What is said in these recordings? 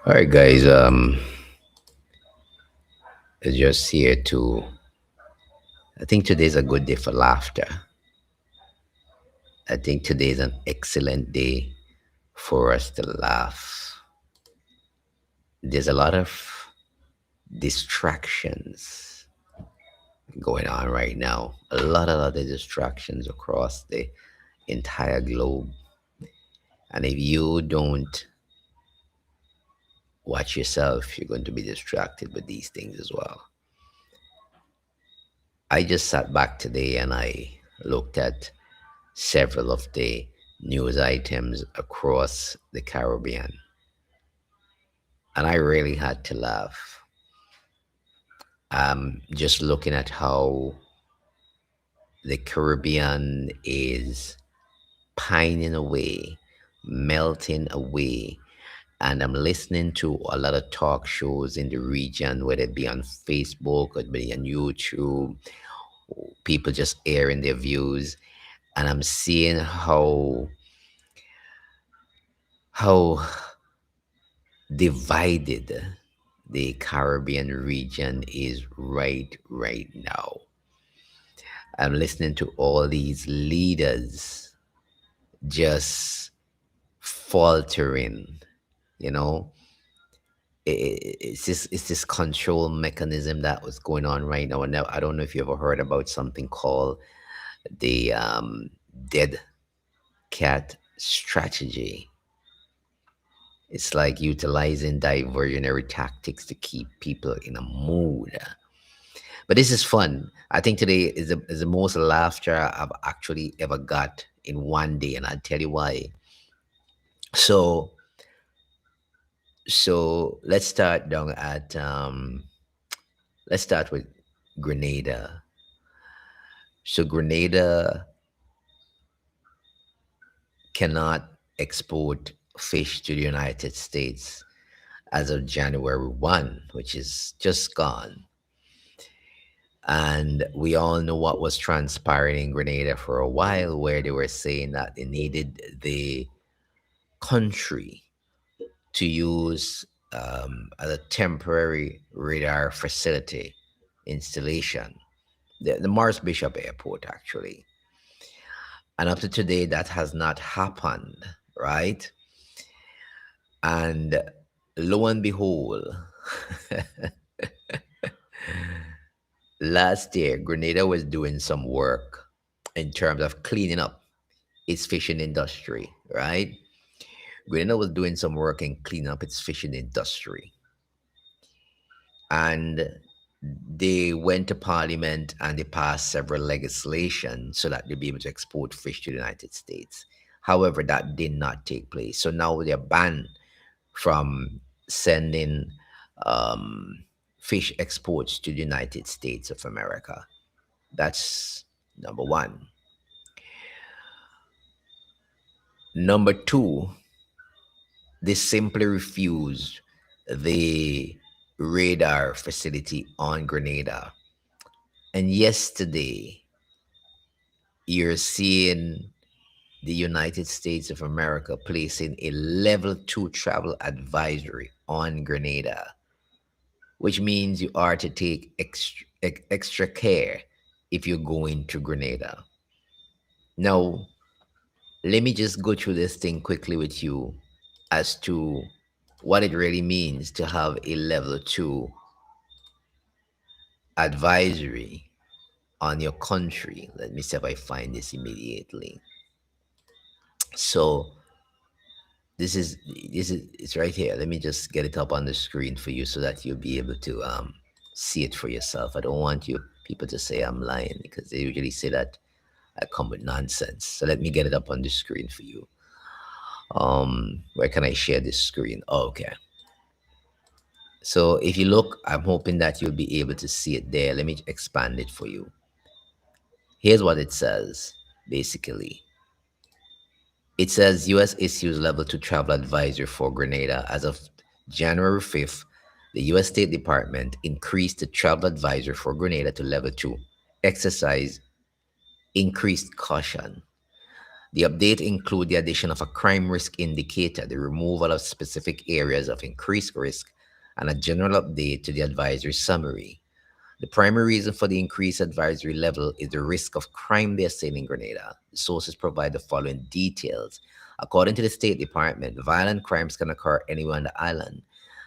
All right, guys. Just here to. I think today's a good day for laughter. I think today's an excellent day for us to laugh. There's a lot of distractions going on right now. A lot of other distractions across the entire globe. And if you don't watch yourself, you're going to be distracted with these things as well. I just sat back today and I looked at several of the news items across the Caribbean. And I really had to laugh. Just looking at how the Caribbean is pining away, melting away. And I'm listening to a lot of talk shows in the region, whether it be on Facebook or be on YouTube, people just airing their views. And I'm seeing how divided the Caribbean region is right now. I'm listening to all these leaders just faltering, you know. It's this control mechanism that was going on right now. And now I don't know if you ever heard about something called the dead cat strategy. It's like utilizing diversionary tactics to keep people in a mood. But this is fun. I think today is the most laughter I've actually ever got in one day, and I'll tell you why. So so let's start down at let's start with Grenada. So Grenada cannot export fish to the United States as of January 1, which is just gone. And we all know what was transpiring in Grenada for a while, where they were saying that they needed the country to use as a temporary radar facility installation, the Morris Bishop Airport, actually. And up to today, that has not happened, right? And lo and behold, last year, Grenada was doing some work in terms of cleaning up its fishing industry, right? Grenada was doing some work in cleaning up its fishing industry. And they went to parliament and they passed several legislation so that they'll be able to export fish to the United States. However, that did not take place. So now they're banned from sending fish exports to the United States of America. That's number one. Number two, they simply refused the radar facility on Grenada. And yesterday, you're seeing the United States of America placing a level 2 travel advisory on Grenada, which means you are to take extra care if you're going to Grenada. Now, let me just go through this thing quickly with you as to what it really means to have a level 2 advisory on your country. Let me see if I find this immediately. So this is it's right here. Let me just get it up on the screen for you so that you'll be able to see it for yourself. I don't want you people to say I'm lying, because they usually say that I come with nonsense. So let me get it up on the screen for you. Where can I share this screen? Oh, okay. So if you look, I'm hoping that you'll be able to see it there. Let me expand it for you. Here's what it says, basically. It says US issues level 2 travel advisory for Grenada. As of January 5th, the US State Department increased the travel advisory for Grenada to level 2. Exercise increased caution. The update include the addition of a crime risk indicator, the removal of specific areas of increased risk, and a general update to the advisory summary. The primary reason for the increased advisory level is the risk of crime they're seeing in Grenada. The sources provide the following details. According to the State Department, violent crimes can occur anywhere on the island.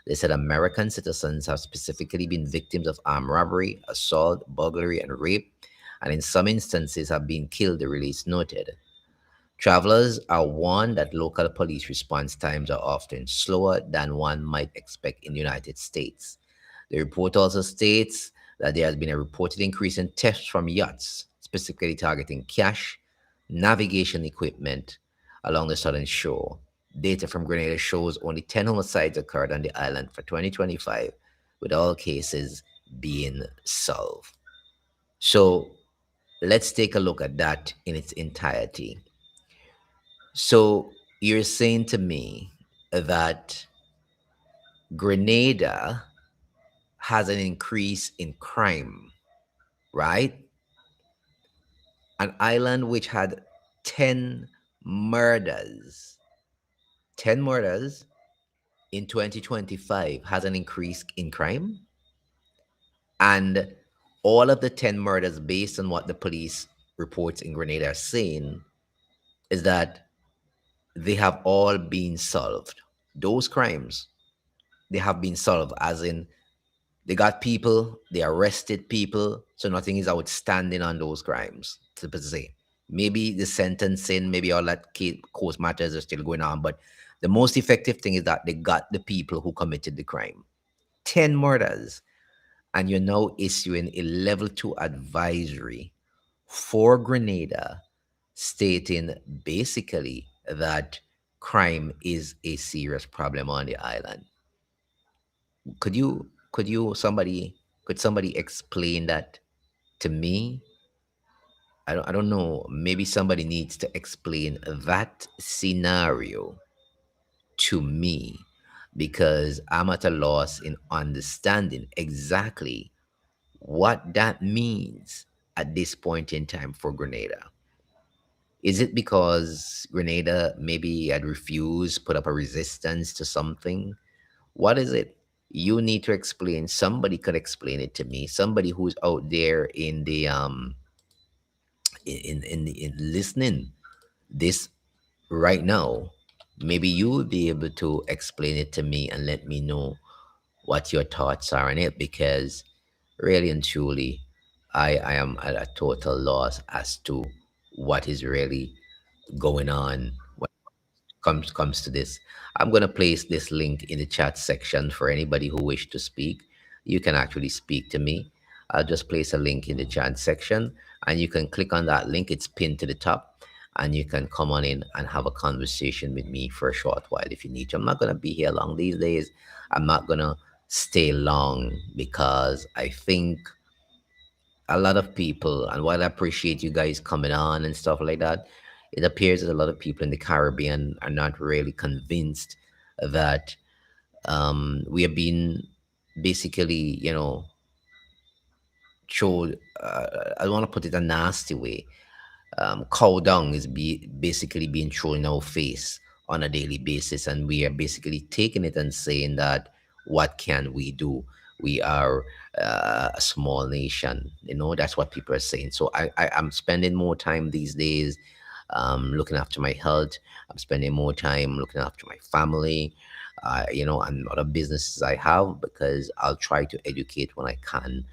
They said American citizens have specifically been victims of armed robbery, assault, burglary, and rape, and in some instances have been killed, the release noted. Travelers are warned that local police response times are often slower than one might expect in the United States. The report also states that there has been a reported increase in thefts from yachts, specifically targeting cash, navigation equipment along the southern shore. Data from Grenada shows only 10 homicides occurred on the island for 2025, with all cases being solved. So let's take a look at that in its entirety. So you're saying to me that Grenada has an increase in crime, right? An island which had 10 murders, 10 murders in 2025 has an increase in crime. And all of the 10 murders, based on what the police reports in Grenada are saying, is that they have all been solved. Those crimes, they have been solved, as in they got people, they arrested people, so nothing is outstanding on those crimes, to say. Maybe the sentencing, maybe all that court matters are still going on, but the most effective thing is that they got the people who committed the crime. 10 murders, and you're now issuing a level 2 advisory for Grenada, stating basically that crime is a serious problem on the island. Could somebody explain that to me? I don't know. Maybe somebody needs to explain that scenario to me, because I'm at a loss in understanding exactly what that means at this point in time for Grenada. Is it because Grenada maybe had refused, put up a resistance to something? What is it? You need to explain. Somebody could explain it to me. Somebody who's out there in the in listening this right now. Maybe you will be able to explain it to me and let me know what your thoughts are on it, because really and truly, I am at a total loss as to what is really going on comes to this. I'm gonna place this link in the chat section for anybody who wish to speak. You can actually speak to me. I'll just place a link in the chat section, and you can click on that link. It's pinned to the top, and you can come on in and have a conversation with me for a short while if you need to. I'm not gonna be here long these days. I'm not gonna stay long because I think a lot of people, and while I appreciate you guys coming on and stuff like that, it appears that a lot of people in the Caribbean are not really convinced that we have been basically, showed, I don't want to put it a nasty way, cow dung is basically being thrown in our face on a daily basis, and we are basically taking it and saying that what can we do? We are a small nation, that's what people are saying. So I'm spending more time these days looking after my health. I'm spending more time looking after my family, and other businesses I have, because I'll try to educate when I can.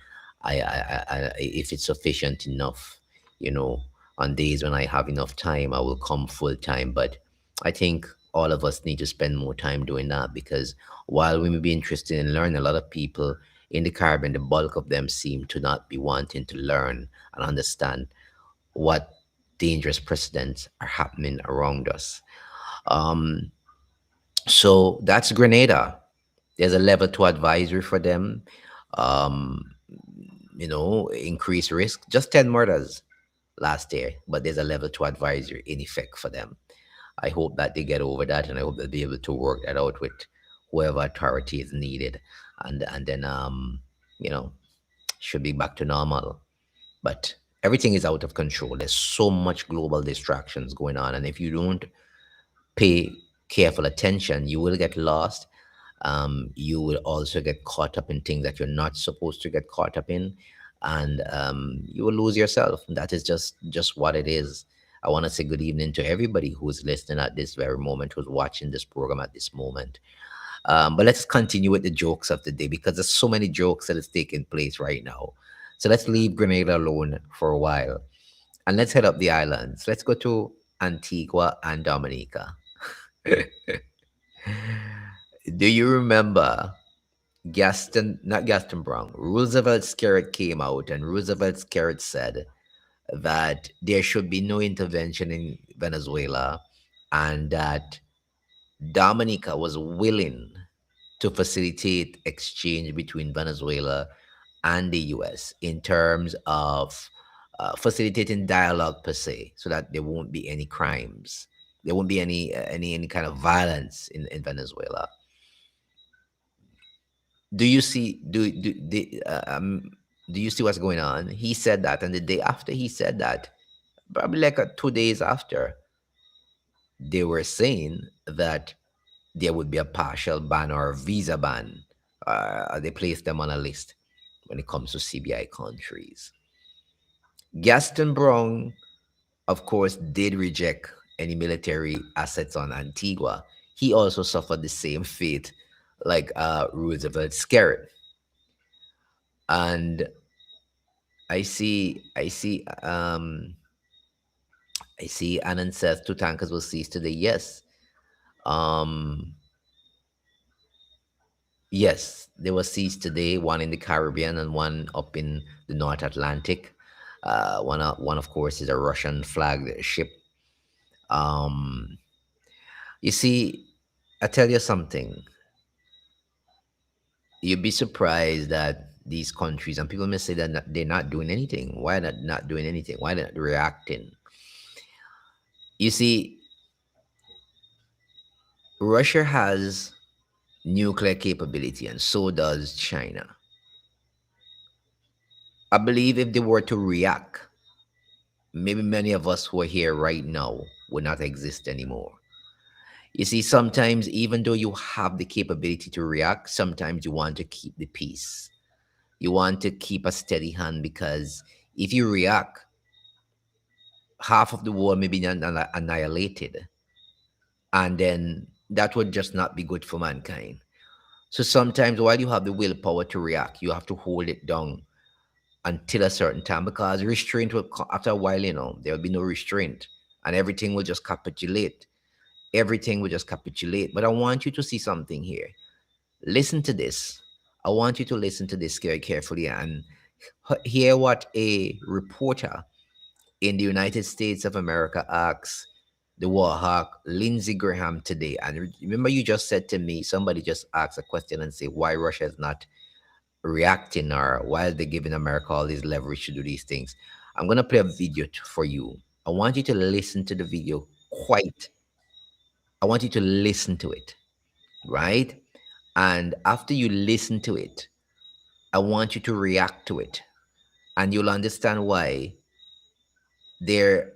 If it's sufficient enough, you know, on days when I have enough time, I will come full time. But I think all of us need to spend more time doing that, because while we may be interested in learning, a lot of people in the Caribbean, the bulk of them seem to not be wanting to learn and understand what dangerous precedents are happening around us. Um, so that's Grenada. There's a level 2 advisory for them. Um, increased risk, just 10 murders last year, but there's a level 2 advisory in effect for them. I hope that they get over that, and I hope they'll be able to work that out with whoever authority is needed, and then you know should be back to normal. But Everything is out of control. There's so much global distractions going on, and if you don't pay careful attention, you will get lost. You will also get caught up in things that you're not supposed to get caught up in, and you will lose yourself. That is just what it is. I want to say good evening to everybody who's listening at this very moment, who's watching this program at this moment. But let's continue with the jokes of the day because there's so many jokes that is taking place right now. So let's leave Grenada alone for a while and let's head up the islands. Let's go to Antigua and Dominica. Do you remember not Gaston Brown, Roosevelt's carrot came out and Roosevelt's carrot said that there should be no intervention in Venezuela and that Dominica was willing to facilitate exchange between Venezuela and the US in terms of facilitating dialogue per se, so that there won't be any crimes, there won't be any kind of violence in Venezuela. Do you see do you see what's going on? He said that, and the day after he said that, probably like 2 days after, they were saying that there would be a partial ban or a visa ban. They placed them on a list when it comes to CBI countries. Gaston Brown, of course, did reject any military assets on Antigua. He also suffered the same fate like Roosevelt Scarrett. And I see Anand says two tankers will cease today. Yes. Um, yes, they were seized today, one in the Caribbean and one up in the North Atlantic. One of course, is a Russian flagged ship. Um, you see, I tell you something. You'd be surprised that these countries, and people may say that they're not doing anything. Why not doing anything? Why not reacting? You see, Russia has nuclear capability, and so does China. I believe if they were to react, maybe many of us who are here right now would not exist anymore. You see, sometimes even though you have the capability to react, sometimes you want to keep the peace. You want to keep a steady hand because if you react, half of the world may be annihilated. And then that would just not be good for mankind. So sometimes while you have the willpower to react, you have to hold it down until a certain time because restraint will, after a while, there will be no restraint and everything will just capitulate. Everything will just capitulate. But I want you to see something here. Listen to this. I want you to listen to this very carefully and hear what a reporter in the United States of America asks the war hawk Lindsey Graham today. And remember, you just said to me, somebody just asked a question and say why Russia is not reacting or why are they giving America all this leverage to do these things. I'm going to play a video for you. I want you to listen to the video quite. I want you to listen to it, right? And after you listen to it, I want you to react to it. And you'll understand why they're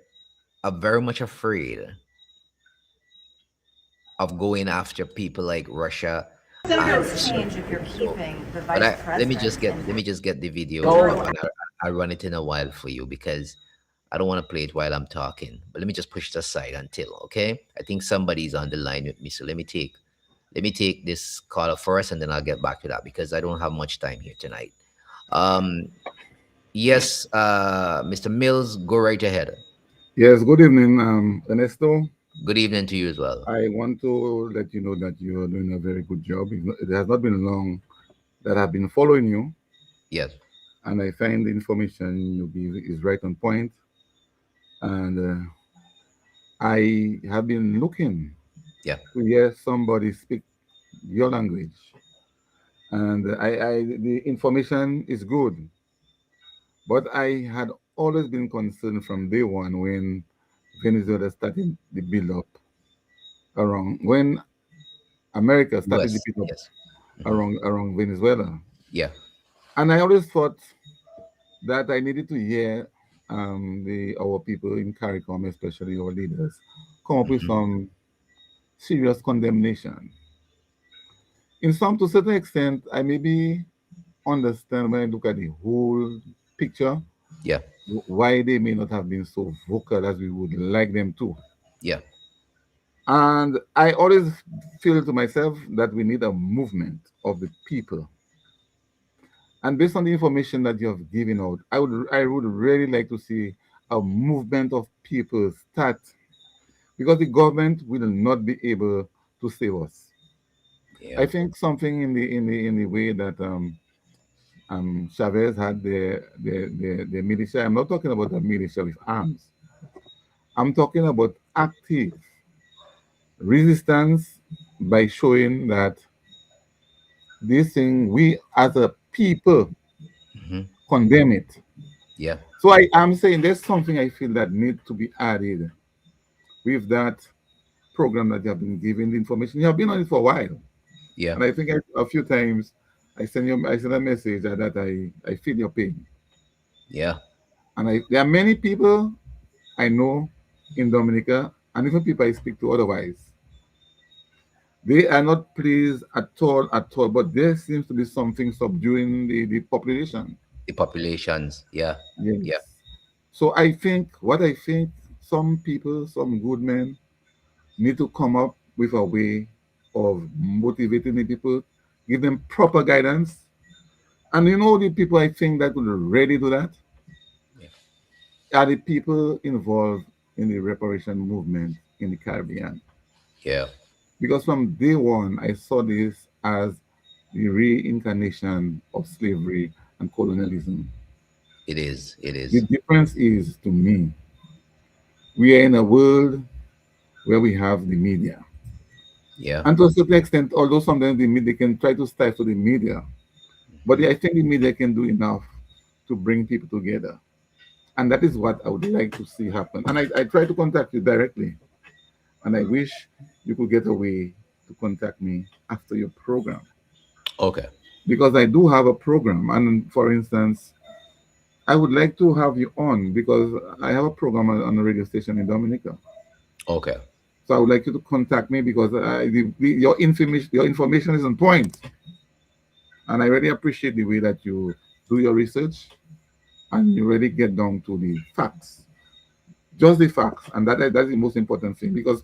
very much afraid of going after people like Russia. Senators change if you're keeping the But vice president. let me just get the video Oh. and I'll run it in a while for you because I don't want to play it while I'm talking. But let me just push it aside until, okay? I think somebody's on the line with me, so let me take this caller first and then I'll get back to that because I don't have much time here tonight. Um, yes, Mr. Mills, go right ahead. Yes, good evening, Ernesto. Good evening to you as well. I want to let you know that you are doing a very good job. It has not been long that I've been following you, Yes. and I find the information you give is right on point. And I have been looking Yeah. to hear somebody speak your language, and the information is good. But I had always been concerned from day one when Venezuela started the build up around when America started the US. build up Yes. Mhm. around Venezuela. Yeah. And I always thought that I needed to hear the our people in CARICOM, especially our leaders, come up with Mhm. some serious condemnation. In some, to a certain extent, I maybe understand when I look at the whole picture Yeah. why they may not have been so vocal as we would like them to. Yeah. And I always feel to myself that we need a movement of the people. And based on the information that you have given out, I would really like to see a movement of people start, because the government will not be able to save us. Yeah. I think something in the way that Chavez had the militia. I'm not talking about the militia with arms. I'm talking about active resistance by showing that this thing we as a people Mhm. condemn it. Yeah. So I am saying there's something I feel that need to be added with that program that you have been giving the information. You have been on it for a while, Yeah. and I think a few times I send a message that I feel your pain, Yeah. and there are many people I know in Dominica, and even people I speak to otherwise. They are not pleased at all. But there seems to be something subduing the population. The populations. Yeah. Yeah. Yes. So I think some people, some good men, need to come up with a way of motivating the people, give them proper guidance. And the people I think that will really do that Yeah. are the people involved in the reparation movement in the Caribbean. Yeah. Because from day one, I saw this as the reincarnation of slavery and colonialism. It is. It The is. difference is, to me, we are in a world where we have the media. Yeah. And to a certain extent, although sometimes the media can try to stifle the media, but Mhm. I think the media can do enough to bring people together. And that is what I would like to see happen. And I try to contact you directly. And I wish you could get a way to contact me after your program. Okay. Because I do have a program. And for instance, I would like to have you on because I have a program on a radio station in Dominica. Okay. So I would like you to contact me because your information is on point, and I really appreciate the way that you do your research and you really get down to the facts, just the facts, and that's the most important thing because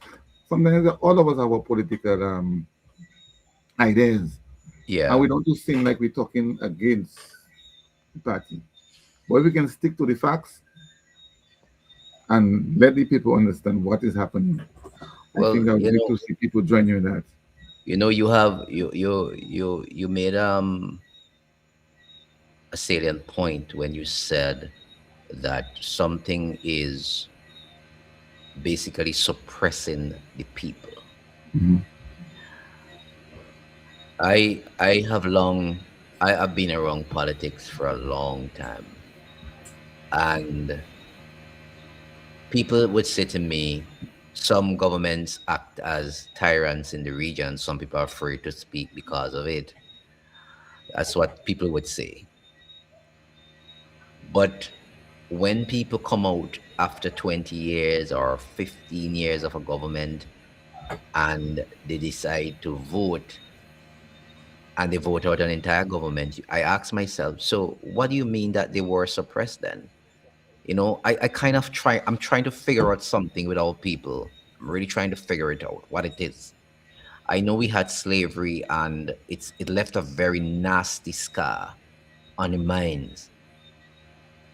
sometimes all of us have our political ideas, and Yeah. we don't just seem like we're talking against the party. But if we can stick to the facts and let the people understand what is happening, I Well, think I would like to see people join you in that. you have you made a salient point when you said that something is basically suppressing the people. Mhm. I have been around politics for a long time, and people would say to me, some governments act as tyrants in the region. Some people are afraid to speak because of it. That's what people would say. But when people come out after 20 years or 15 years of a government and they decide to vote and they vote out an entire government, I ask myself, so what do you mean that they were suppressed then? I kind of I'm trying to figure out something with our people. I'm really trying to figure it out, what it is. I know we had slavery and it left a very nasty scar on the minds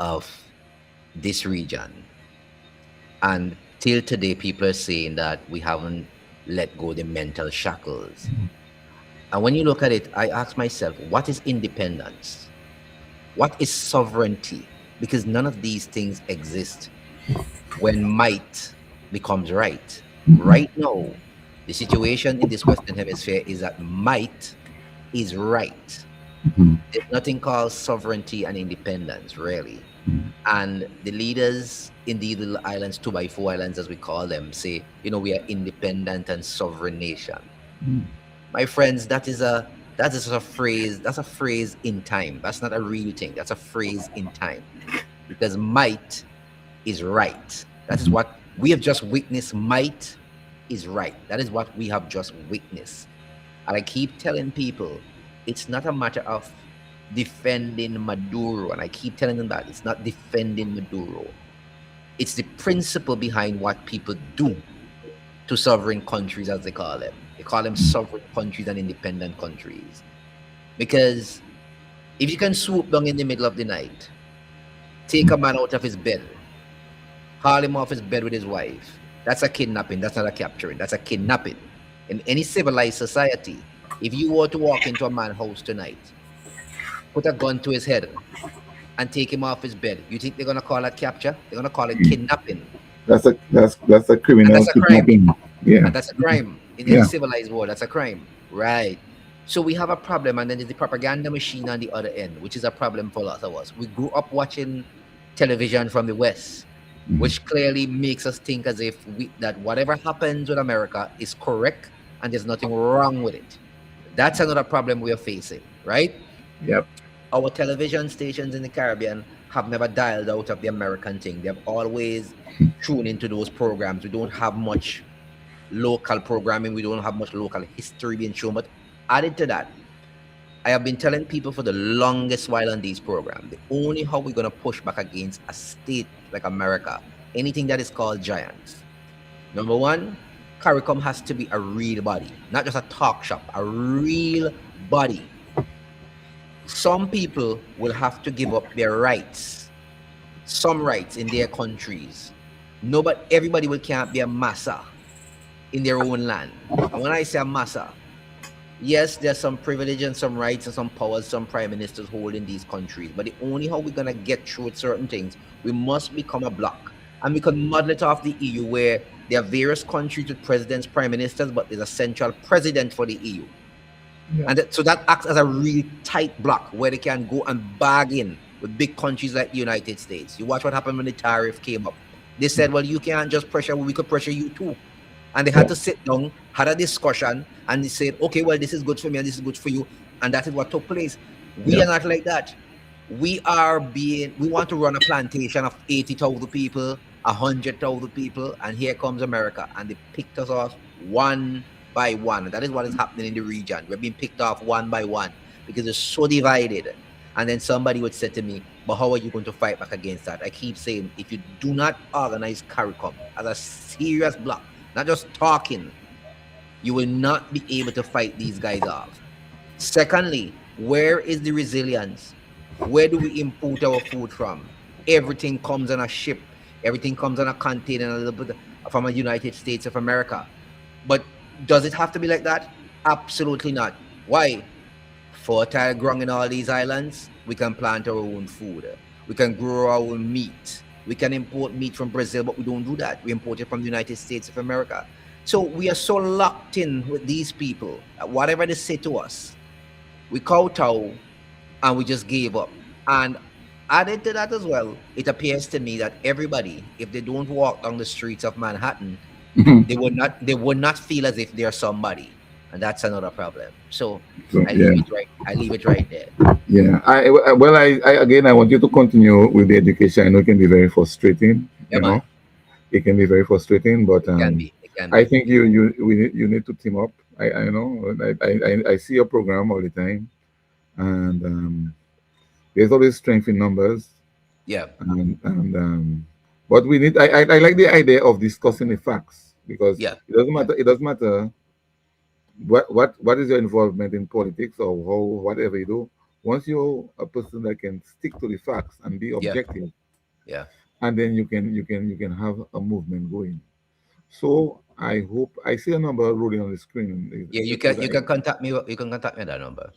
of this region. And till today, people are saying that we haven't let go the mental shackles. And when you look at it, I ask myself, what is independence? What is sovereignty? Because none of these things exist when might becomes right. Right now, the situation in this Western Hemisphere is that might is right. Mhm. There's nothing called sovereignty and independence, really. And the leaders in these little islands, 2x4 islands as we call them, say, we are independent and sovereign nation. My friends, that is a phrase. That's a phrase in time. That's not a real thing. That's a phrase in time. Because might is right. That is what we have just witnessed. Might is right. That is what we have just witnessed. And I keep telling people it's not a matter of defending Maduro. And I keep telling them that it's not defending Maduro. It's the principle behind what people do to sovereign countries, as they call them. They call them sovereign countries and independent countries. Because if you can swoop down in the middle of the night, take a man out of his bed, haul him off his bed with his wife, that's a kidnapping. That's not a capturing. That's a kidnapping. In any civilized society, if you were to walk into a man's house tonight, put a gun to his head, and take him off his bed, you think they're gonna call that capture? They're gonna call it kidnapping, That's a and criminal that's a crime. kidnapping. Yeah, And that's a crime in any yeah. civilized world. That's a crime, right? So we have a problem, and then there's the propaganda machine on the other end, which is a problem for lots of us. We grew up watching television from the West, which clearly makes us think as if that whatever happens with America is correct and there's nothing wrong with it. That's another problem we are facing, right? Yep. Our television stations in the Caribbean have never dialed out of the American thing. They've always tuned into those programs. We don't have much local programming. We don't have much local history being shown. But added to that, I have been telling people for the longest while on these programs, the only how we're going to push back against a state like America, anything that is called giants. Number one, CARICOM has to be a real body, not just a talk shop, a real body. Some people will have to give up their rights, some rights in their countries. No, but everybody will can't be a massa in their own land. And when I say a massa, yes, there's some privilege and some rights and some powers some prime ministers hold in these countries. But the only how we're gonna get through with certain things, we must become a bloc. And we can model it off the EU where there are various countries with presidents, prime ministers, but there's a central president for the EU. And so that acts as a real tight block where they can go and bargain with big countries like the United States. You watch what happened when the tariff came up. They said, well, you can't just pressure, we could pressure you too. And they had to sit down, had a discussion, and they said, okay, well, this is good for me and this is good for you. And that is what took place. We are not like that. We want to run a plantation of 80,000 people, 100,000 people, and here comes America. And they picked us off one by one. And that is what is happening in the region. We're being picked off one by one because it's so divided. And then somebody would say to me, but how are you going to fight back against that? I keep saying, if you do not organize CARICOM as a serious bloc, not just talking, you will not be able to fight these guys off. Secondly, where is the resilience? Where do we import our food from? Everything comes on a ship. Everything comes on a container, a little bit from the United States of America. But does it have to be like that? Absolutely not. Why? Fertile ground in all these islands, we can plant our own food. We can grow our own meat. We can import meat from Brazil, but we don't do that. We import it from the United States of America. So we are so locked in with these people that whatever they say to us, we kowtow and we just gave up. And added to that as well, it appears to me that everybody, if they don't walk down the streets of Manhattan, they would not feel as if they're somebody. And that's another problem. So So, I yeah. leave it right. I leave it right there. Yeah. I again, I want you to continue with the education. I know it can be very frustrating. Yeah, man. It can be very frustrating, but It can be. It can I be. think you need to team up. I know. I see your program all the time, and there's always strength in numbers, Yeah. and but we need. I like the idea of discussing the facts because Yeah. it doesn't Yeah. matter. It doesn't matter what is your involvement in politics or how whatever you do. Once you're a person that can stick to the facts and be Yeah. objective, Yeah. and then you can have a movement going. So I hope I see a number rolling on the screen. Yeah. You Should can you I? can contact me. You can contact me at that number.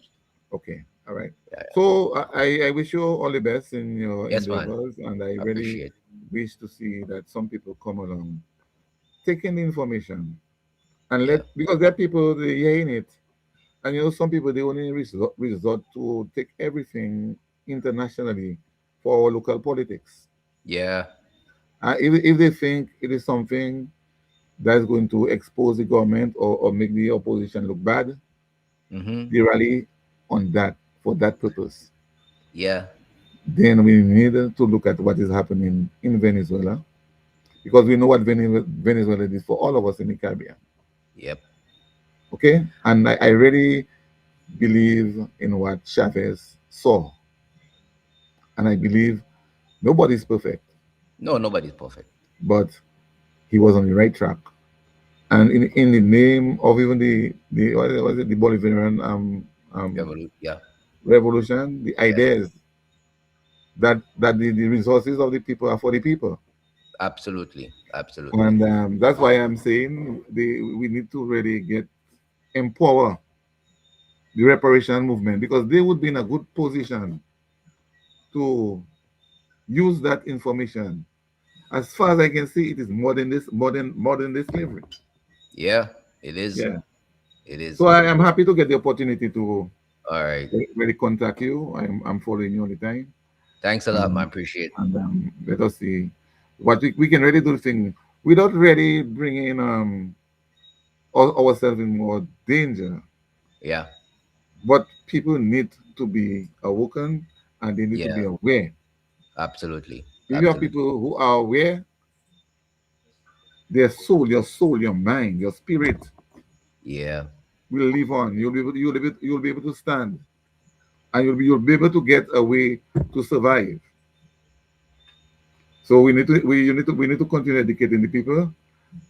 Okay, all right. Yeah. Yeah. So I wish you all the best in your Yes, man. endeavors, and I really Appreciate. wish to see that some people come along, taking the information, and Yeah. because there are people they hearing it, and some people they only resort to take everything internationally for our local politics. Yeah. If they think it is something that's going to expose the government or make the opposition look bad, Mm-hmm. they rally on that for that purpose. Yeah. then we need to look at what is happening in Venezuela, because we know what Venezuela is for all of us in the Caribbean. Yep. Okay, and I really believe in what Chavez saw, and I believe nobody's perfect, No, nobody's perfect. but he was on the right track. And in the name of even the what was it, the Bolivarian Yeah. revolution, the Yes. ideas that the resources of the people are for the people. Absolutely. Absolutely. And that's why I'm saying we need to really get empower the reparation movement, because they would be in a good position to use that information. As far as I can see, it is modern day slavery. Yeah, it is. Yeah. It is. So I am happy to get the opportunity to All right. really contact you. I'm following you all the time, Thanks a lot, man. and, Appreciate. let us see what we can really do thing without really bringing ourselves in more danger. Yeah. But people need to be awoken, and they need to be Yeah. aware. Absolutely. If you have Absolutely. people who are aware, their soul, your mind, your spirit Yeah. will live on. You'll be able to stand, and you'll be able to get a way to survive. So we need to continue educating the people,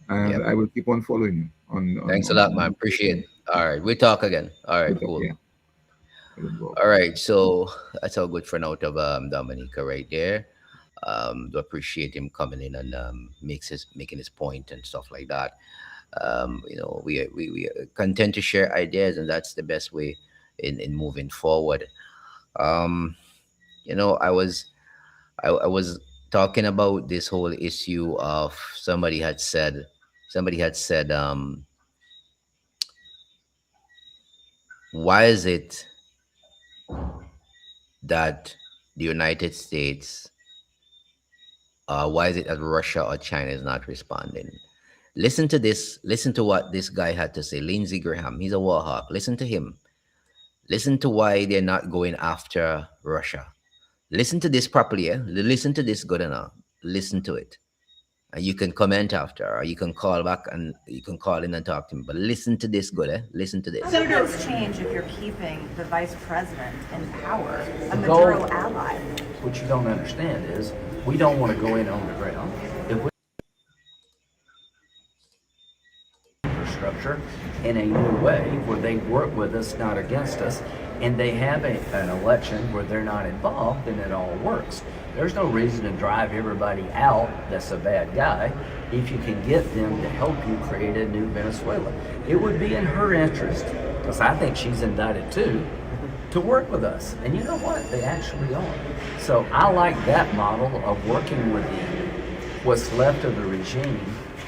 and Yep. I will keep on following you Thanks a lot, man. on Appreciate. Facebook. All right. We talk again. All right. Cool. Yeah, I will go. All right. So that's all good for now of Dominica right there. Do appreciate him coming in and making his point and stuff like that. We are content to share ideas, and that's the best way in moving forward. Um, I was talking about this whole issue of somebody had said, why is it that the United States, why is it that Russia or China is not responding? Listen to this. Listen to what this guy had to say. Lindsey Graham, he's a war hawk. Listen to him. Listen to why they're not going after Russia. Listen to this properly. Listen to this good enough. Listen to it. And you can comment after, or you can call back and you can call in and talk to me. But listen to this good. Listen to How this. would this change if you're keeping the vice president in power, a goal- Maduro ally? What you don't understand is we don't want to go in on the ground. If we infrastructure in a new way where they work with us, not against us, and they have an election where they're not involved, then it all works. There's no reason to drive everybody out that's a bad guy if you can get them to help you create a new Venezuela. It would be in her interest, because I think she's indicted too, to work with us. And you know what? They actually are. So I like that model of working with what's left of the regime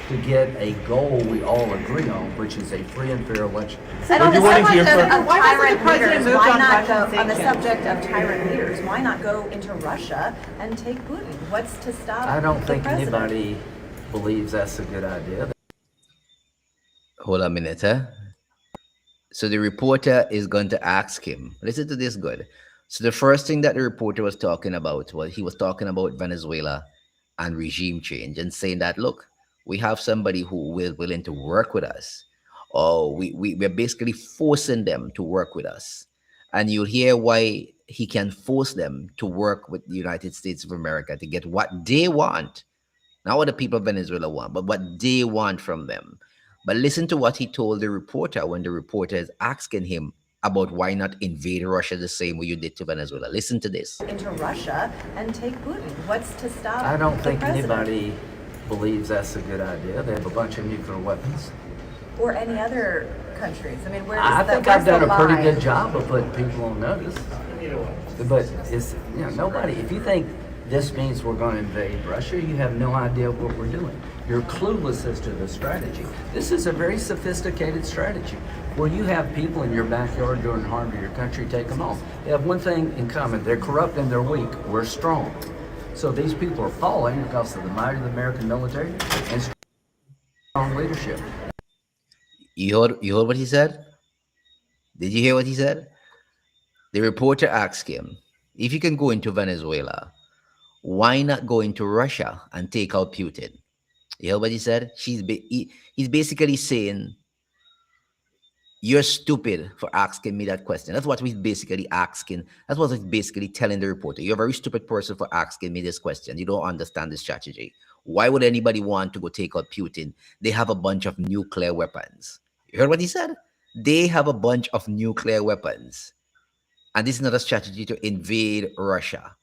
to get a goal we all agree on, which is a free and fair election. And on the waiting subject here of for- tyrant President leaders, moved why on not Russian go, on the sanctions? subject of tyrant leaders, why not go into Russia and take Putin? What's to stop I don't the think president? anybody believes that's a good idea. Hold on a minute, So the reporter is going to ask him. Listen to this good. So the first thing that the reporter was talking about was he was talking about Venezuela and regime change and saying that look, we have somebody who will willing to work with us. Or we're basically forcing them to work with us. And you'll hear why he can force them to work with the United States of America to get what they want, not what the people of Venezuela want, but what they want from them. But listen to what he told the reporter when the reporter is asking him about why not invade Russia the same way you did to Venezuela. Listen to this. Into Russia and take Putin. What's to stop I don't the think president? anybody believes that's a good idea. They have a bunch of nuclear weapons. Or any other countries. I mean, I where's think I've done a pretty line? good job of putting people on notice. But it's, nobody, if you think this means we're going to invade Russia, you have no idea what we're doing. You're clueless as to the strategy. This is a very sophisticated strategy. Where you have people in your backyard doing harm to your country, take them off. They have one thing in common. They're corrupt and they're weak. We're strong. So these people are falling because of the might of the American military and strong leadership. You heard what he said? Did you hear what he said? The reporter asked him, If you can go into Venezuela, why not go into Russia and take out Putin? You hear what he said? He's basically saying, you're stupid for asking me that question. That's what he's basically asking. That's what he's basically telling the reporter. You're a very stupid person for asking me this question. You don't understand the strategy. Why would anybody want to go take out Putin? They have a bunch of nuclear weapons. You heard what he said? They have a bunch of nuclear weapons. And this is not a strategy to invade Russia.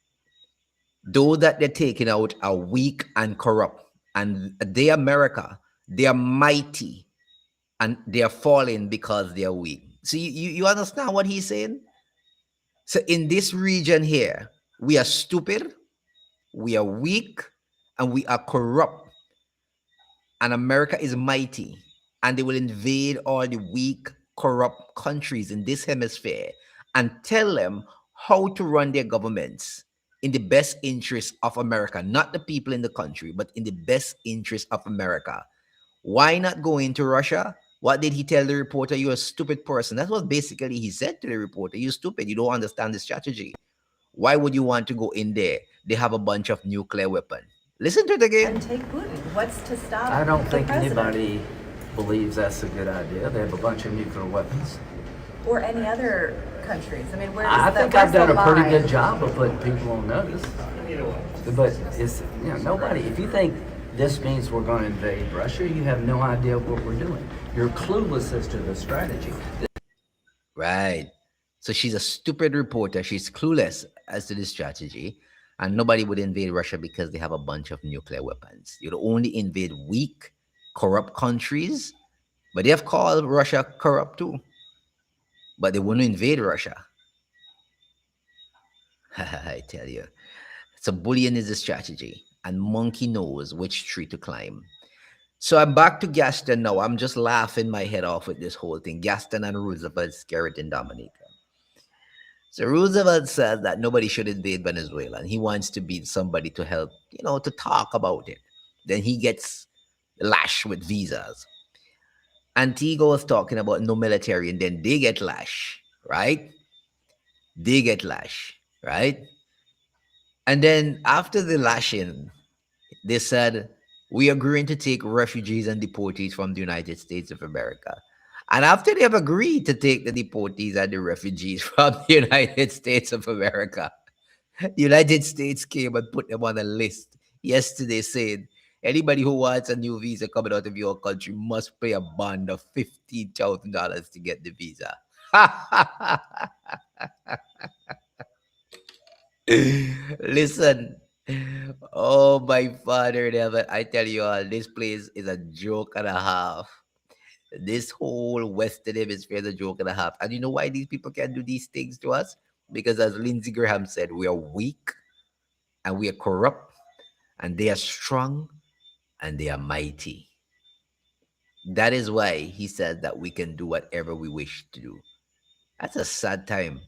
Though that they're taking out are weak and corrupt. And they, America, they are mighty and they are falling because they are weak. So you understand what he's saying? So in this region here, we are stupid, we are weak, and we are corrupt. And America is mighty, and they will invade all the weak, corrupt countries in this hemisphere and tell them how to run their governments in the best interest of America, not the people in the country, but in the best interest of America. Why not go into Russia? What did he tell the reporter? You're a stupid person. That's what basically he said to the reporter. You're stupid. You don't understand the strategy. Why would you want to go in there? They have a bunch of nuclear weapons. Listen to it again. And take Putin. What's to stop I don't the think president? anybody believes that's a good idea. They have a bunch of nuclear weapons. Or any other countries. I mean, where does I that, think I've where's done the a pretty line? good job of putting people on notice. But it's, nobody. If you think this means we're going to invade Russia, you have no idea what we're doing. You're clueless as to the strategy. Right. So she's a stupid reporter. She's clueless as to the strategy. And nobody would invade Russia because they have a bunch of nuclear weapons. You'd only invade weak, corrupt countries. But they have called Russia corrupt too. But they wouldn't invade Russia. I tell you. So bullying is a strategy. And monkey knows which tree to climb. So I'm back to Gaston now. I'm just laughing my head off with this whole thing. Gaston and Roosevelt, Skerritt and Dominica. So Roosevelt says that nobody should invade Venezuela, and he wants to be somebody to help, to talk about it. Then he gets lashed with visas. Antigua was talking about no military, and then they get lashed, right? They get lashed, right? And then after the lashing, they said, we are agreeing to take refugees and deportees from the United States of America. And after they have agreed to take the deportees and the refugees from the United States of America, the United States came and put them on a list yesterday saying, anybody who wants a new visa coming out of your country must pay a bond of $15,000 to get the visa. Listen, oh my father in heaven, I tell you all, this place is a joke and a half. This whole Western Hemisphere is a joke and a half. And you know why these people can do these things to us? Because as Lindsey Graham said, we are weak and we are corrupt, and they are strong and they are mighty. That is why he said that we can do whatever we wish to do. That's a sad time.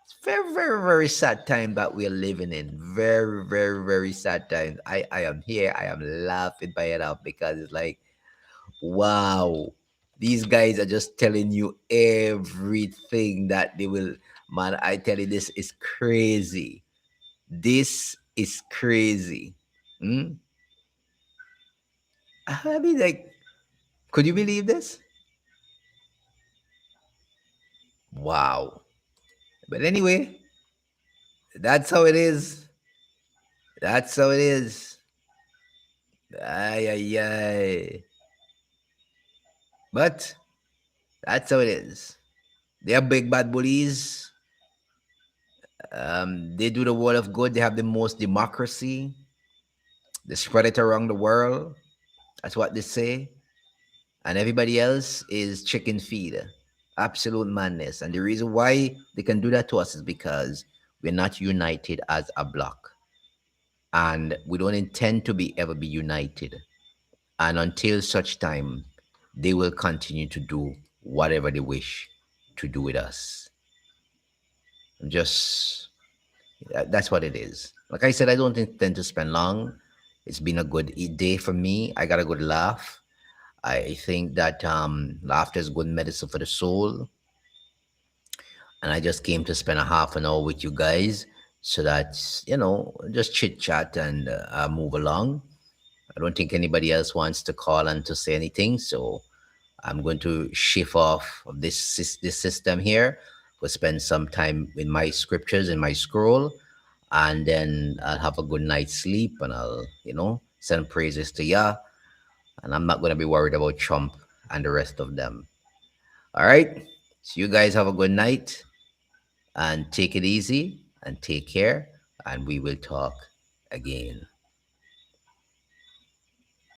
It's very, very, very sad time that we are living in. Very, very, very sad time. I am here. I am laughing my head off because it's like, wow, these guys are just telling you everything that they will. Man, I tell you, this is crazy. This is crazy. Hmm? I mean, like, could you believe this? Wow. But anyway, that's how it is. That's how it is. Ay, ay, ay. But that's how it is. They are big bad bullies. They do the world of good. They have the most democracy. They spread it around the world. That's what they say. And everybody else is chicken feed. Absolute madness. And the reason why they can do that to us is because we're not united as a block. And we don't intend to ever be united. And until such time, they will continue to do whatever they wish to do with us. That's what it is. Like I said, I don't intend to spend long. It's been a good day for me. I got a good laugh. I think that laughter is good medicine for the soul. And I just came to spend a half an hour with you guys so that, just chit chat and move along. I don't think anybody else wants to call and to say anything, so I'm going to shift off of this system here. We'll spend some time in my scriptures in my scroll, and then I'll have a good night's sleep, and I'll send praises to Yah, and I'm not going to be worried about Trump and the rest of them. All right, so you guys have a good night, and take it easy and take care, and we will talk again.